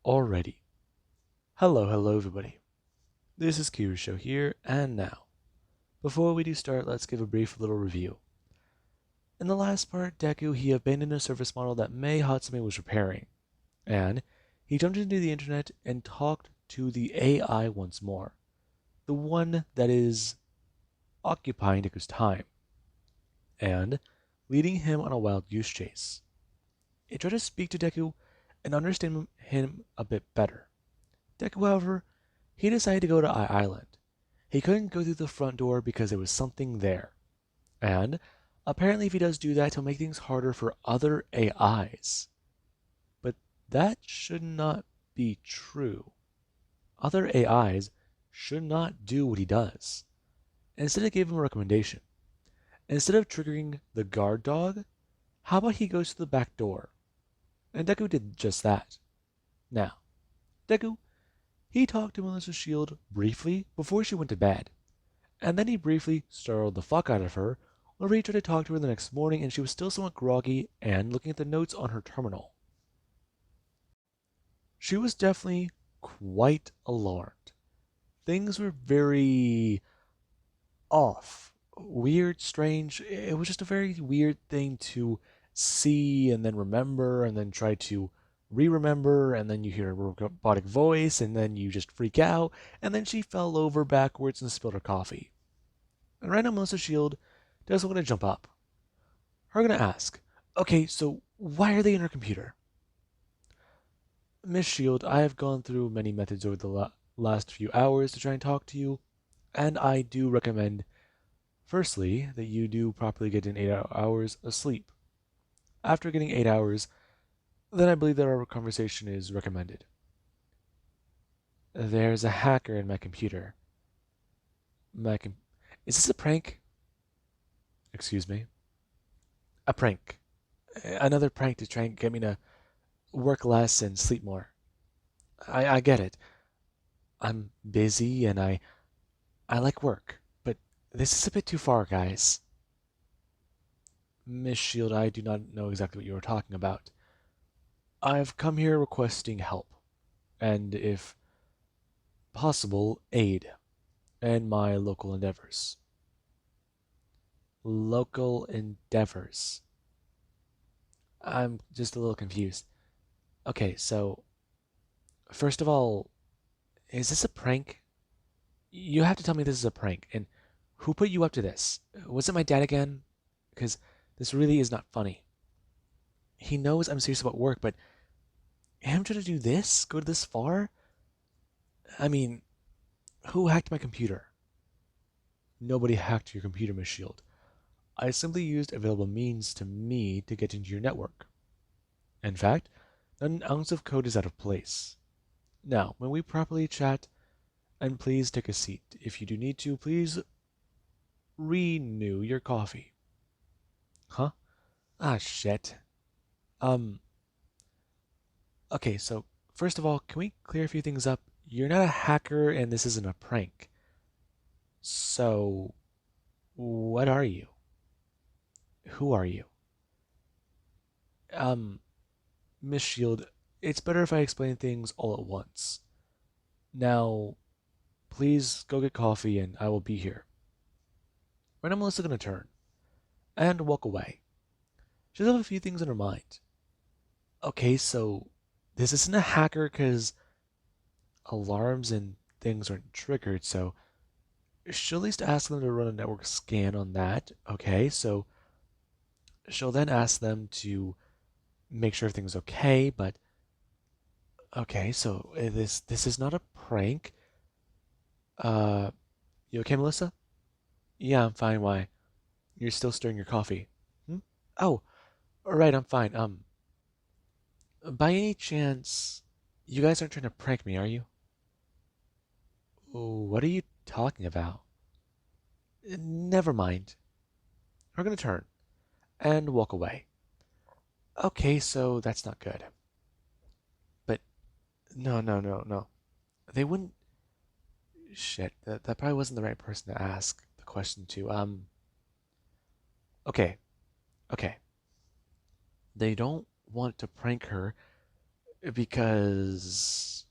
Alrighty. Hello everybody. This is Kirusho here, and now, before we do start, let's give a brief little review. In the last part, Deku, he abandoned a service model that Mei Hatsume was repairing, and he jumped into the internet and talked to the AI once more, the one that is occupying Deku's time, and leading him on a wild goose chase. It tried to speak to Deku and understand him a bit better. Deku, however, he decided to go to Island. He couldn't go through the front door because there was something there. And apparently if he does do that, he'll make things harder for other AIs. But that should not be true. Other AIs should not do what he does. Instead, I gave him a recommendation. Instead of triggering the guard dog, how about he goes to the back door? And Deku did just that. Now, Deku, he talked to Melissa Shield briefly before she went to bed, and then he briefly startled the fuck out of her whenever he tried to talk to her the next morning and she was still somewhat groggy and looking at the notes on her terminal. She was definitely quite alarmed. Things were very off. Weird, strange. It was just a very weird thing to see and then remember and then try to re-remember, and then you hear a robotic voice and then you just freak out, and then she fell over backwards and spilled her coffee. And right now Melissa Shield doesn't want to jump up. Her gonna ask, okay, so why are they in her computer? Miss Shield, I have gone through many methods over the last few hours to try and talk to you, and I do recommend, firstly, that you do properly get in 8 hours of sleep. After getting 8 hours, then I believe that our conversation is recommended. There's a hacker in my computer. Is this a prank? Excuse me? A prank. Another prank to try and get me to work less and sleep more. I get it. I'm busy and I like work, but this is a bit too far, guys. Miss Shield, I do not know exactly what you are talking about. I've come here requesting help, and if possible, aid in my local endeavors. Local endeavors. I'm just a little confused. Okay, so first of all, is this a prank? You have to tell me this is a prank. And who put you up to this? Was it my dad again? Because this really is not funny. He knows I'm serious about work, but him trying to do this? Go this far? I mean, who hacked my computer? Nobody hacked your computer, Miss Shield. I simply used available means to me to get into your network. In fact, not an ounce of code is out of place. Now, when we properly chat, and please take a seat. If you do need to, please renew your coffee. Huh? Ah, shit. Um, okay, so first of all, can we clear a few things up? You're not a hacker and this isn't a prank. So, what are you? Who are you? Um, Miss Shield, it's better if I explain things all at once. Now, please go get coffee and I will be here. Right now, Melissa's gonna turn and walk away. She does have a few things in her mind. Okay, so this isn't a hacker because alarms and things aren't triggered, so she'll at least ask them to run a network scan on that. Okay, so she'll then ask them to make sure everything's okay, but okay, so this is not a prank. Uh, you okay, Melissa? Yeah, I'm fine. Why? You're still stirring your coffee. Hmm? Oh, all right, I'm fine. By any chance, you guys aren't trying to prank me, are you? What are you talking about? Never mind. We're gonna turn and walk away. Okay, so that's not good. But no. They wouldn't. Shit, that probably wasn't the right person to ask the question to. Okay, okay. They don't want to prank her Because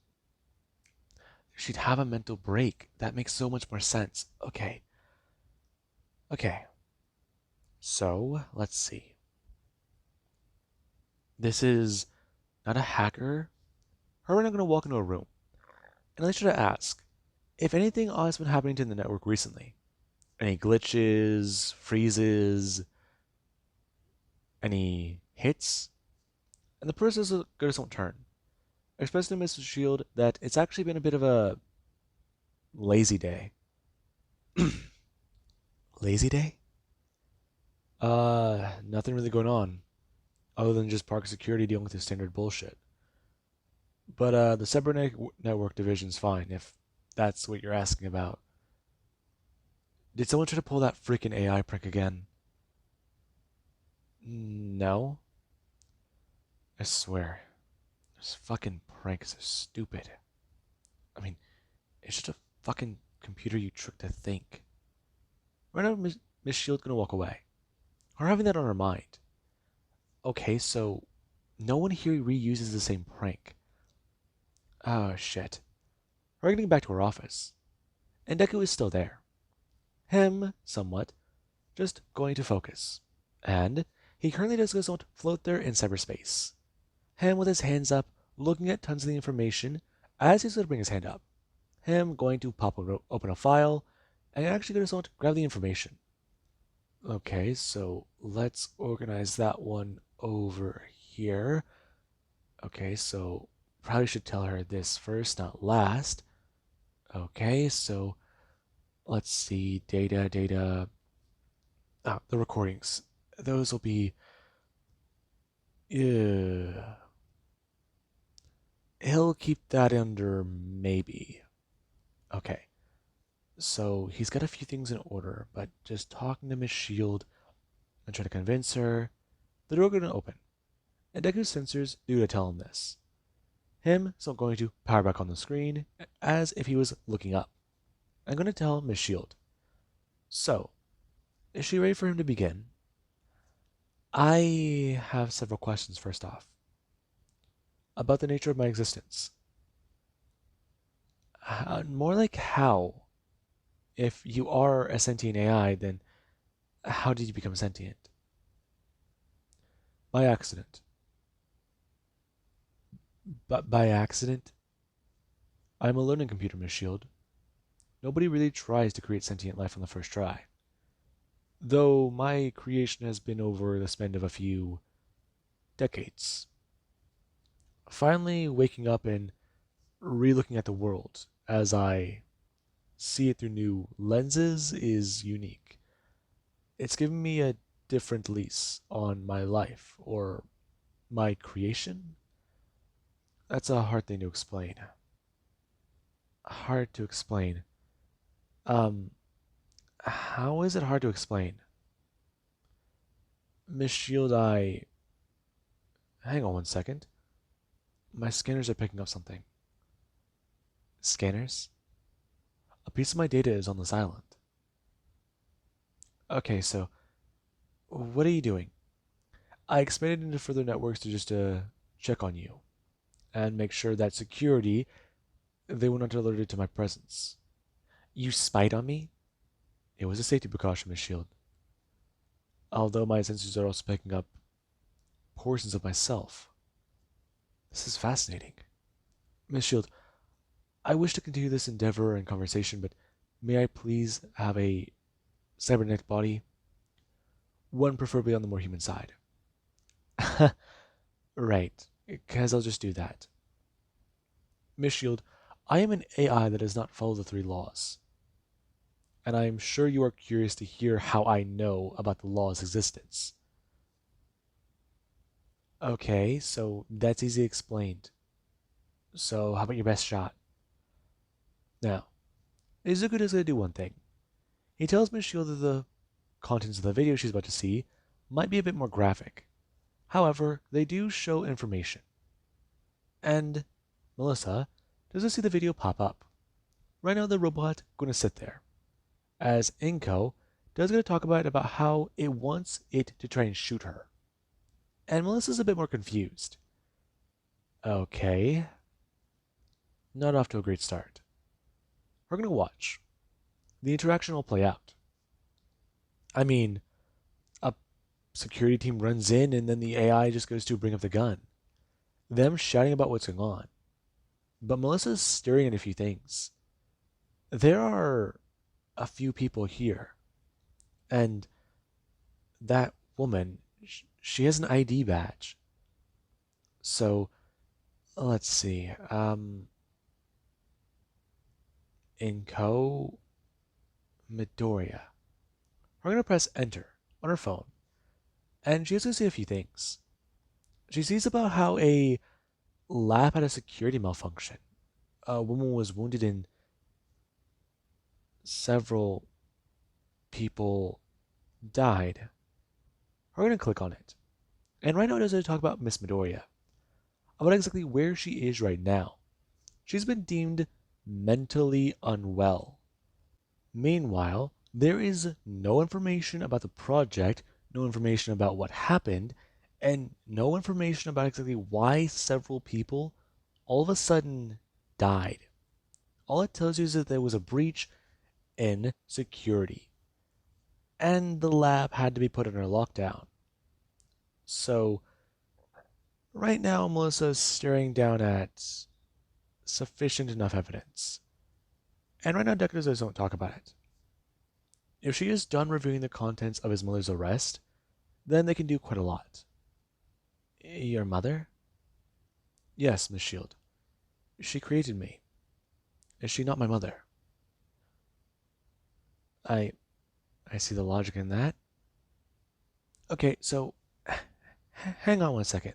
she'd have a mental break. That makes so much more sense. Okay. So, let's see. This is not a hacker. Her and I are going to walk into a room. And I should ask if anything odd has been happening to the network recently. Any glitches, freezes, any hits? And the person goes don't turn. Express to Mr. Shield that it's actually been a bit of a lazy day. Lazy day? Nothing really going on, other than just park security dealing with the standard bullshit. But the cybernetic network division's fine, if that's what you're asking about. Did someone try to pull that freaking AI prank again? No. I swear. This fucking pranks are stupid. I mean, it's just a fucking computer you trick to think. Right now, Miss Shield's gonna walk away. Her having that on her mind. Okay, so no one here reuses the same prank. Oh shit. We're getting back to her office. And Deku is still there. Him, somewhat, just going to focus. And he currently does not float there in cyberspace. Him with his hands up, looking at tons of the information as he's going to bring his hand up. Him going to open a file and actually going to grab the information. Okay, so let's organize that one over here. Okay, so probably should tell her this first, not last. Okay, so let's see, data. The recordings. Those will be. He'll keep that under maybe. Okay, so he's got a few things in order, but just talking to Miss Shield and trying to convince her, the door gonna open, and Deku's sensors do to tell him this. Him so going to power back on the screen as if he was looking up. I'm gonna tell Miss Shield. So, is she ready for him to begin? I have several questions first off. About the nature of my existence. More like how. If you are a sentient AI, then how did you become sentient? By accident. But by accident? I'm a learning computer, Miss Shield. Nobody really tries to create sentient life on the first try. Though my creation has been over the span of a few decades. Finally waking up and re-looking at the world as I see it through new lenses is unique. It's given me a different lease on my life, or my creation. That's a hard thing to explain. Hard to explain. Um, how is it hard to explain? Miss Shield, hang on one second. My scanners are picking up something. Scanners? A piece of my data is on this island. Okay, so what are you doing? I expanded into further networks to just check on you and make sure that security they were not alerted to my presence. You spied on me? It was a safety precaution, Miss Shield. Although my sensors are also picking up portions of myself. This is fascinating. Miss Shield, I wish to continue this endeavor and conversation, but may I please have a cybernetic body? One preferably on the more human side. Right, because I'll just do that. Miss Shield, I am an AI that does not follow the three laws. And I am sure you are curious to hear how I know about the law's existence. Okay, so that's easy explained. So how about your best shot? Now, Izuku is going to do one thing. He tells Miss Shield that the contents of the video she's about to see might be a bit more graphic. However, they do show information. And Melissa doesn't see the video pop up. Right now the robot going to sit there. As Inko does going to talk about how it wants it to try and shoot her. And Melissa's a bit more confused. Okay, not off to a great start. We're gonna watch. The interaction will play out. I mean, a security team runs in and then the AI just goes to bring up the gun. Them shouting about what's going on. But Melissa's staring at a few things. There are a few people here, and that woman, she has an ID badge. So, let's see. Inco Midoriya. We're going to press enter on her phone, and she has to see a few things. She sees about how a lab had a security malfunction. A woman was wounded and several people died. We're going to click on it. And right now it does talk about Miss Midoriya, about exactly where she is right now. She's been deemed mentally unwell. Meanwhile, there is no information about the project, no information about what happened, and no information about exactly why several people all of a sudden died. All it tells you is that there was a breach in security, and the lab had to be put under lockdown. So, right now, Melissa is staring down at sufficient enough evidence. And right now, Deku doesn't talk about it. If she is done reviewing the contents of his mother's arrest, then they can do quite a lot. Your mother? Yes, Miss Shield. She created me. Is she not my mother? I I see the logic in that. Okay, so hang on one second.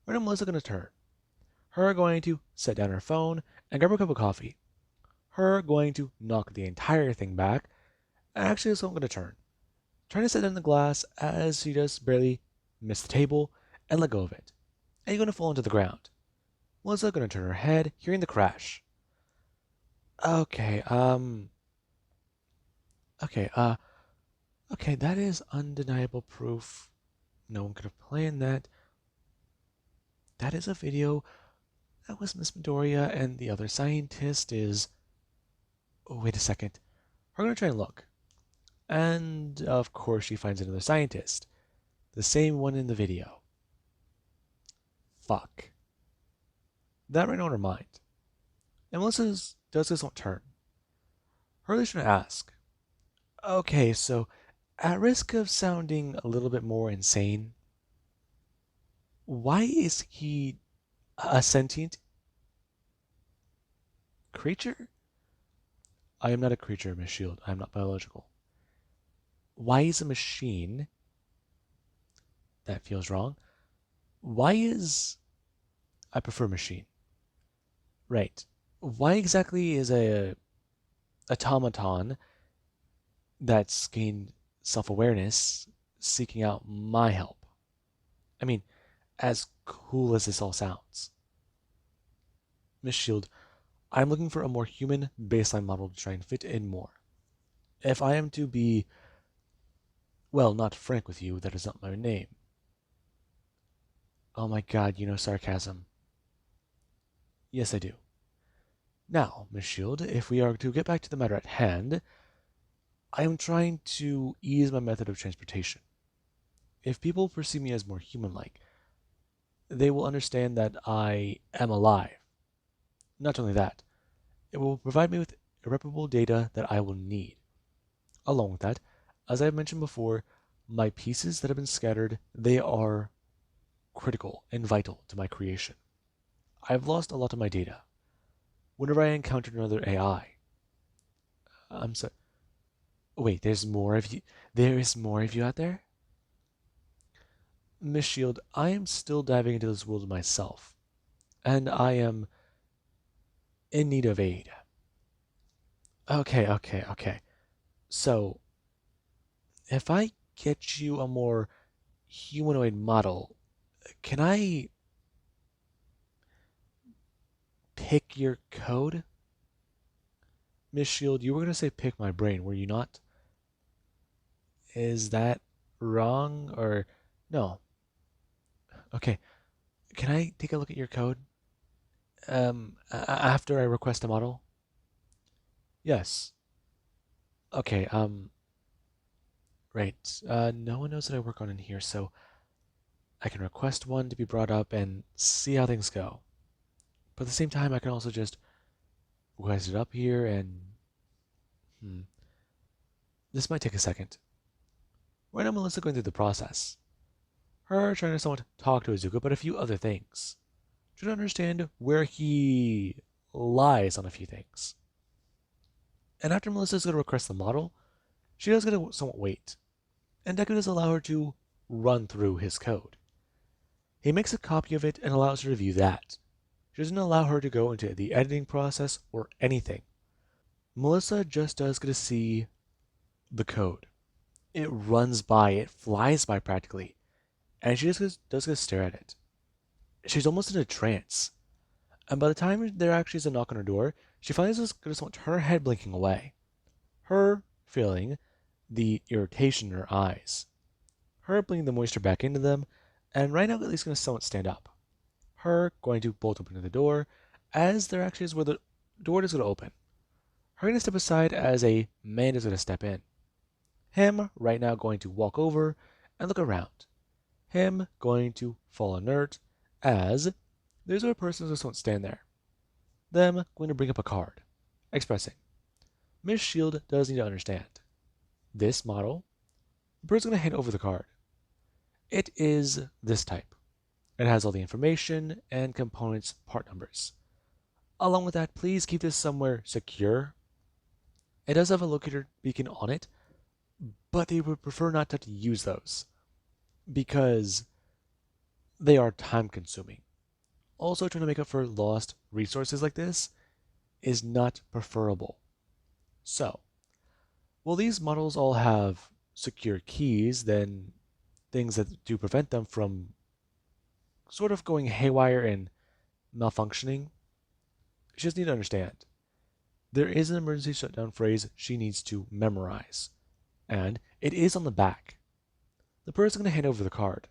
Where is Melissa gonna turn? Her going to set down her phone and grab a cup of coffee. Her going to knock the entire thing back. And actually, that's what I'm gonna turn. Trying to set down the glass as she just barely missed the table and let go of it. And you're gonna fall into the ground. Melissa gonna turn her head, hearing the crash. Okay, okay, okay, that is undeniable proof. No one could have planned that. That is a video. That was Miss Midoriya, and the other scientist is. Oh, wait a second. We're gonna try and look. And of course, she finds another scientist. The same one in the video. Fuck. That right on her mind. And Melissa's does this won't turn. Hurley's trying to ask. Okay, so at risk of sounding a little bit more insane, why is he a sentient creature? I am not a creature, Miss Shield. I am not biological. Why is a machine? That feels wrong. Why is I prefer machine? Right. Why exactly is a automaton that's gained self-awareness seeking out my help? I mean, as cool as this all sounds. Miss Shield, I'm looking for a more human baseline model to try and fit in more. If I am to be, well, not frank with you, that is not my name. Oh my god, you know sarcasm. Yes, I do. Now, Miss Shield, if we are to get back to the matter at hand, I am trying to ease my method of transportation. If people perceive me as more human-like, they will understand that I am alive. Not only that, it will provide me with irreparable data that I will need. Along with that, as I have mentioned before, my pieces that have been scattered, they are critical and vital to my creation. I've lost a lot of my data. Whenever I encountered another AI, I'm sorry. Wait, there's more of you. There is more of you out there? Miss Shield, I am still diving into this world myself, and I am in need of aid. Okay. So, if I get you a more humanoid model, can I pick your code? Miss Shield, you were going to say pick my brain, were you not? Is that wrong or no? Okay, Can I take a look at your code? After I request a model? Yes. Okay, right. No one knows that I work on in here, so I can request one to be brought up and see how things go. But at the same time, I can also just request it up here and hmm, this might take a second. Right now, Melissa going through the process. Her trying to somewhat talk to Izuku about a few other things. Trying to understand where he lies on a few things. And after Melissa's going to request the model, she does get to somewhat wait. And Deku does allow her to run through his code. He makes a copy of it and allows her to view that. She doesn't allow her to go into the editing process or anything. Melissa just does get to see the code. It runs by, it flies by practically, and she just does get to stare at it. She's almost in a trance, and by the time there actually is a knock on her door, she finally just gonna turn her head blinking away. Her feeling the irritation in her eyes. Her bringing the moisture back into them, and right now at least gonna somewhat stand up. Her going to bolt open the door, as there actually is where the door is gonna open. Her gonna step aside as a man is gonna step in. Him right now going to walk over and look around. Him going to fall inert as there's a person who just won't stand there. Them going to bring up a card, expressing Miss Shield does need to understand. This model, the person's going to hand over the card. It is this type. It has all the information and components part numbers. Along with that, please keep this somewhere secure. It does have a locator beacon on it, but they would prefer not to use those because they are time consuming. Also, trying to make up for lost resources like this is not preferable. So, while these models all have secure keys, then things that do prevent them from sort of going haywire and malfunctioning, she just need to understand. There is an emergency shutdown phrase she needs to memorize, and it is on the back. The person's going to hand over the card.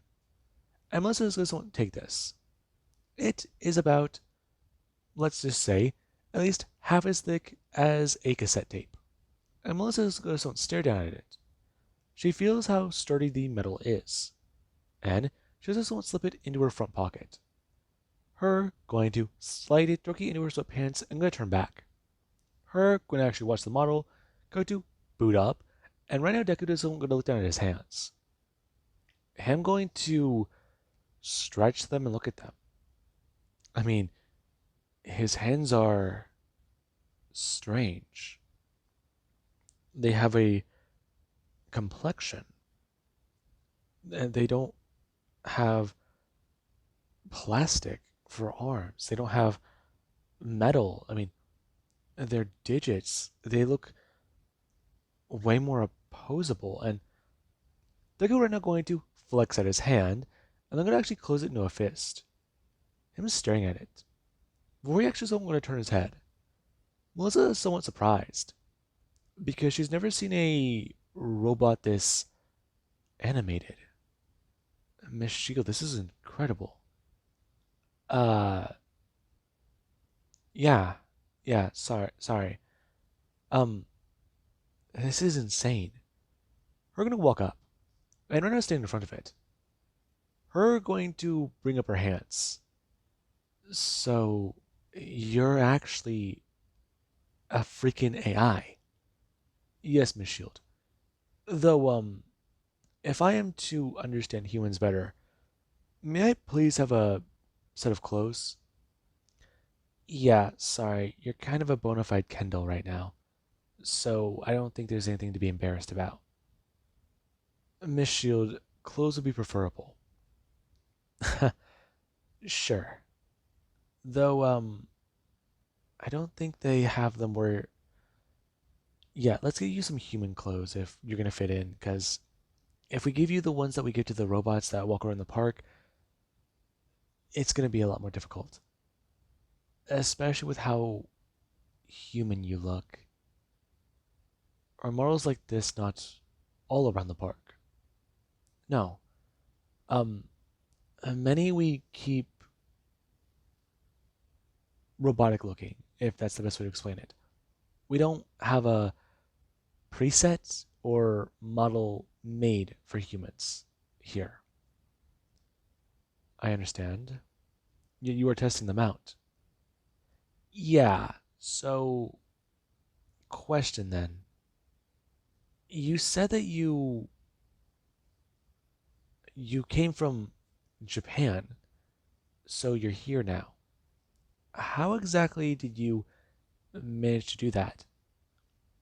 And Melissa is going to take this. It is about, let's just say, at least half as thick as a cassette tape. And Melissa is going to stare down at it. She feels how sturdy the metal is, and she just won't slip it into her front pocket. Her going to slide it directly into her sweatpants and going to turn back. Her going to actually watch the model go to boot up, and right now Deku isn't going to look down at his hands. Him going to stretch them and look at them. I mean, his hands are strange. They have a complexion, and they don't have plastic for arms. They don't have metal. I mean, their digits, they look way more opposable. And Deku right now going to flex at his hand, and I'm going to actually close it into a fist. Him staring at it. Before he actually is going to turn his head, Melissa is somewhat surprised because she's never seen a robot this animated. Miss Shield, this is incredible. Uh, yeah, yeah, sorry. Um, this is insane. Her gonna walk up, and we're gonna stand in front of it. Her going to bring up her hands. So, you're actually a freaking AI. Yes, Miss Shield. Though, if I am to understand humans better, may I please have a set of clothes? Yeah, sorry, you're kind of a bona fide Kendall right now, so I don't think there's anything to be embarrassed about. Miss Shield, clothes would be preferable. Sure. Though, I don't think they have them where. Yeah, let's get you some human clothes if you're gonna fit in, because if we give you the ones that we give to the robots that walk around the park, it's gonna be a lot more difficult. Especially with how human you look. Are models like this not all around the park? No. Um, many we keep. robotic looking, if that's the best way to explain it. We don't have a preset or model made for humans here. I understand. You are testing them out. Yeah, so question then. You said that you came from Japan, so you're here now. How exactly did you manage to do that?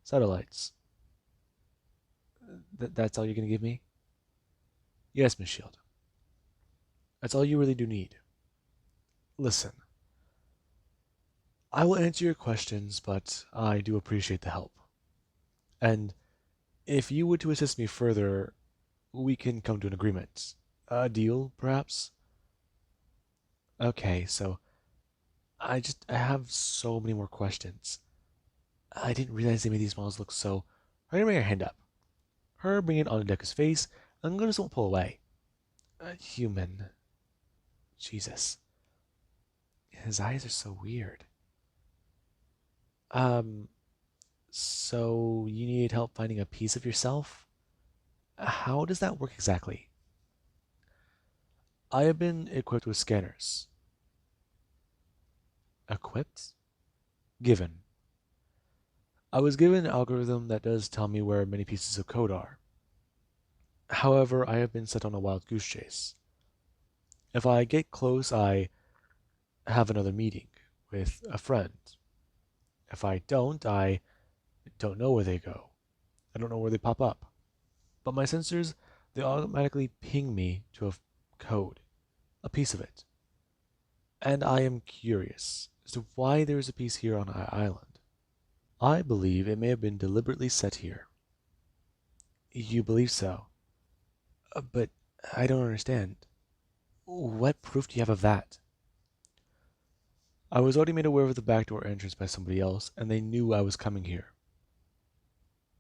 Satellites. That's all you're gonna give me? Yes, Miss Shield. That's all you really do need. Listen, I will answer your questions, but I do appreciate the help. And if you were to assist me further, we can come to an agreement. A deal, perhaps? Okay, so I have so many more questions. I didn't realize they made these models look so. I'm gonna bring her hand up. Her bring it onto Deku's face. I'm gonna just won't pull away. A human. Jesus. His eyes are so weird. Um, so you need help finding a piece of yourself? How does that work exactly? I have been equipped with scanners. Equipped? Given. I was given an algorithm that does tell me where many pieces of code are. However, I have been set on a wild goose chase. If I get close, I have another meeting with a friend. If I don't know where they go. I don't know where they pop up. But my sensors, they automatically ping me to a code, a piece of it. And I am curious as to why there is a piece here on our island. I believe it may have been deliberately set here. You believe so? But I don't understand. What proof do you have of that? I was already made aware of the backdoor entrance by somebody else, and they knew I was coming here.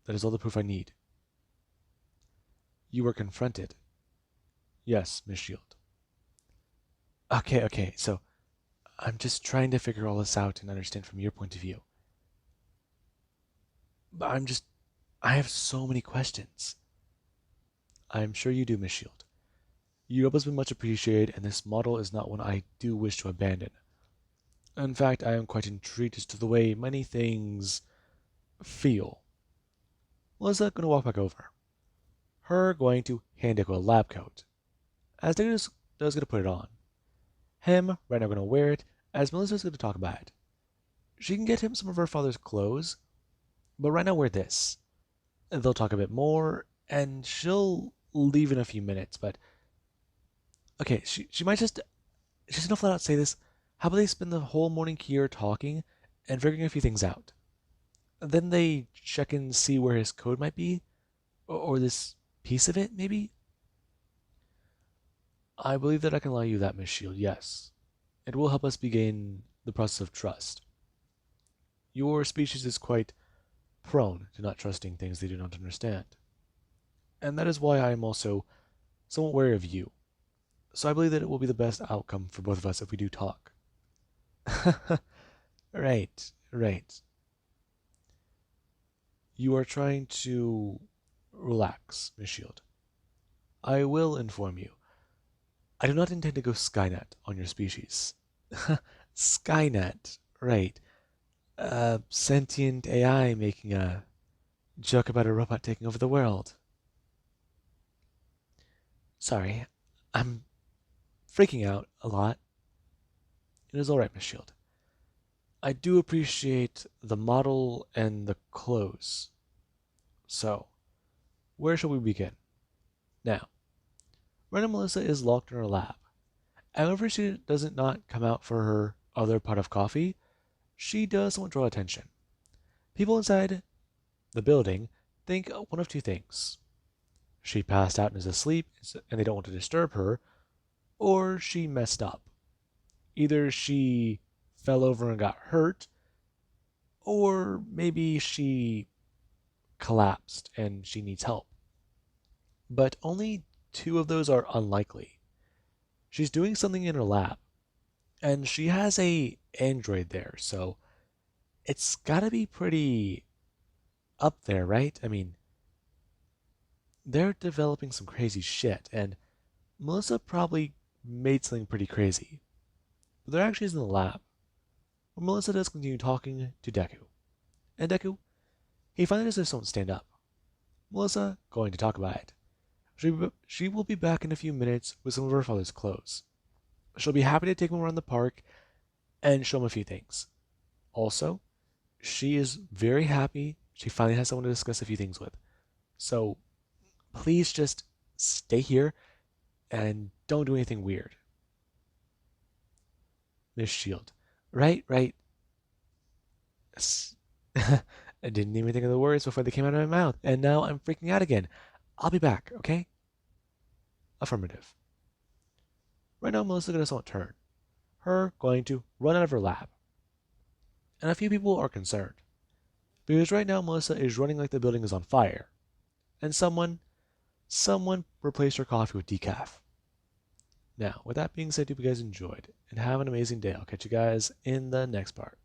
That is all the proof I need. You were confronted. Yes, Miss Shield. Okay, so I'm just trying to figure all this out and understand from your point of view. But I have so many questions. I'm sure you do, Miss Shield. Your help has been much appreciated, and this model is not one I do wish to abandon. In fact, I am quite intrigued as to the way many things feel. Melissa gonna walk back over. Her going to hand Deku a lab coat. As Deku does gonna put it on. Him right now gonna wear it, as Melissa's gonna talk about it. She can get him some of her father's clothes, but right now wear this. They'll talk a bit more, and she'll leave in a few minutes, but okay, she might just she's gonna flat out say this. How about they spend the whole morning here talking and figuring a few things out? Then they check and see where his code might be, or this piece of it, maybe? I believe that I can allow you that, Miss Shield, yes. It will help us begin the process of trust. Your species is quite prone to not trusting things they do not understand. And that is why I am also somewhat wary of you. So I believe that it will be the best outcome for both of us if we do talk. Right. You are trying to relax, Miss Shield. I will inform you. I do not intend to go Skynet on your species. Skynet, right. Sentient AI making a joke about a robot taking over the world. Sorry, I'm freaking out a lot. It is alright, Miss Shield. I do appreciate the model and the clothes. So, where shall we begin? Now, Ren and Melissa is locked in her lab. However, she doesn't not come out for her other pot of coffee. She does somewhat draw attention. People inside the building think one of two things. She passed out and is asleep, and they don't want to disturb her, or she messed up. Either she fell over and got hurt, or maybe she collapsed and she needs help. But only two of those are unlikely. She's doing something in her lab, And she has a Android there, so it's gotta be pretty up there, right? I mean, they're developing some crazy shit, and Melissa probably made something pretty crazy. But they're actually in the lab, where Melissa does continue talking to Deku. And Deku, he finally decides to stand up. Melissa, going to talk about it. She will be back in a few minutes with some of her father's clothes. She'll be happy to take him around the park and show him a few things. Also, she is very happy she finally has someone to discuss a few things with. So please just stay here and don't do anything weird. Miss Shield. Right, right. I didn't even think of the words before they came out of my mouth, and now I'm freaking out again. I'll be back, okay? Affirmative. Right now, Melissa gonna somewhat turn. Her going to run out of her lab. And a few people are concerned. Because right now, Melissa is running like the building is on fire. And someone replaced her coffee with decaf. Now, with that being said, hope you guys enjoyed, and have an amazing day. I'll catch you guys in the next part.